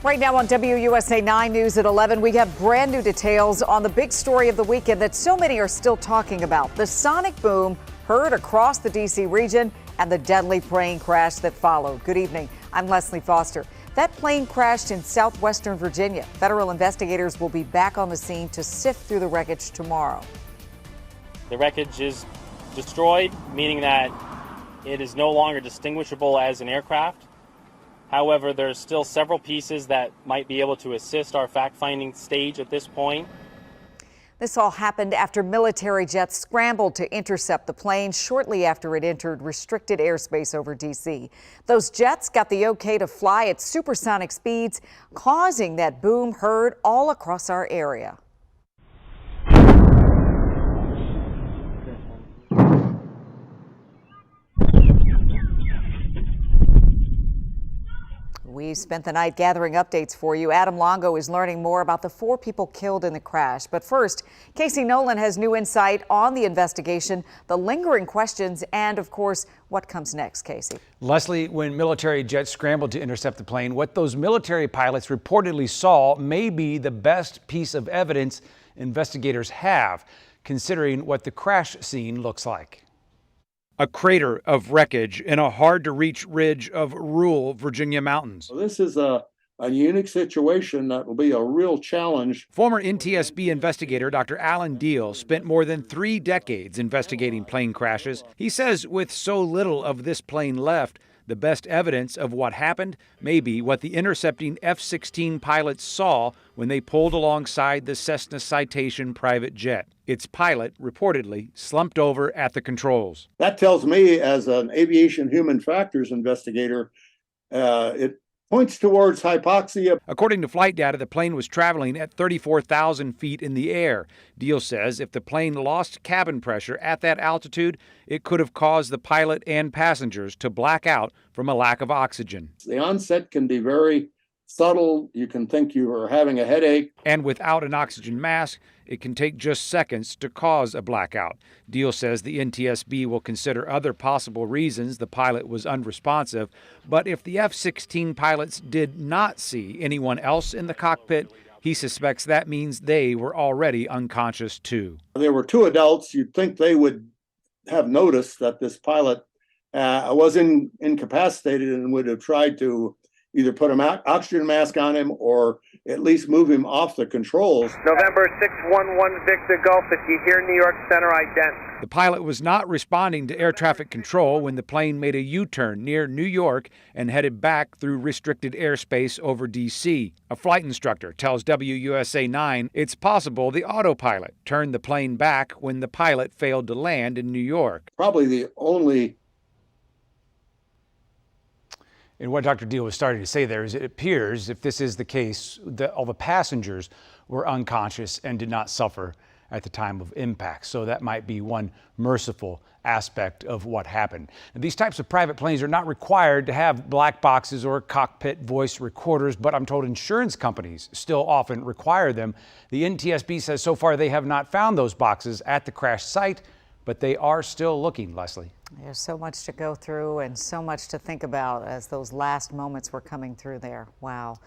Right now on WUSA 9 News at 11, we have brand new details on the big story of the weekend that so many are still talking about. The sonic boom heard across the D.C. region and the deadly plane crash that followed. Good evening. I'm Leslie Foster. That plane crashed in southwestern Virginia. Federal investigators will be back on the scene to sift through the wreckage tomorrow. The wreckage is destroyed, meaning that it is no longer distinguishable as an aircraft. However, there's still several pieces that might be able to assist our fact-finding stage at this point. This all happened after military jets scrambled to intercept the plane shortly after it entered restricted airspace over D.C. Those jets got the okay to fly at supersonic speeds, causing that boom heard all across our area. We spent the night gathering updates for you. Adam Longo is learning more about the 4 people killed in the crash. But first, Casey Nolan has new insight on the investigation, the lingering questions, and of course, what comes next, Casey. Leslie, when military jets scrambled to intercept the plane, what those military pilots reportedly saw may be the best piece of evidence investigators have, considering what the crash scene looks like. A crater of wreckage in a hard-to-reach ridge of rural Virginia mountains. This is a unique situation that will be a real challenge. Former NTSB investigator Dr. Alan Diehl spent more than 3 decades investigating plane crashes. He says with so little of this plane left, the best evidence of what happened may be what the intercepting F-16 pilots saw when they pulled alongside the Cessna Citation private jet. Its pilot reportedly slumped over at the controls. That tells me, as an aviation human factors investigator, it points towards hypoxia. According to flight data, the plane was traveling at 34,000 feet in the air. Diehl says if the plane lost cabin pressure at that altitude, it could have caused the pilot and passengers to black out from a lack of oxygen. The onset can be very subtle. You can think you are having a headache. And without an oxygen mask, it can take just seconds to cause a blackout. Diehl says the NTSB will consider other possible reasons the pilot was unresponsive, but if the F-16 pilots did not see anyone else in the cockpit, he suspects that means they were already unconscious too. There were 2 adults. You'd think they would have noticed that this pilot was incapacitated and would have tried to either put an oxygen mask on him or at least move him off the controls. November 611 Victor Golf, if you hear New York Center, ident. The pilot was not responding to air traffic control when the plane made a U-turn near New York and headed back through restricted airspace over D.C. A flight instructor tells WUSA 9 it's possible the autopilot turned the plane back when the pilot failed to land in New York. Probably the only. And what Dr. Diehl was starting to say there is it appears, if this is the case, that all the passengers were unconscious and did not suffer at the time of impact. So that might be one merciful aspect of what happened. And these types of private planes are not required to have black boxes or cockpit voice recorders, but I'm told insurance companies still often require them. The NTSB says so far they have not found those boxes at the crash site, but they are still looking, Leslie. There's so much to go through and so much to think about as those last moments were coming through there. Wow.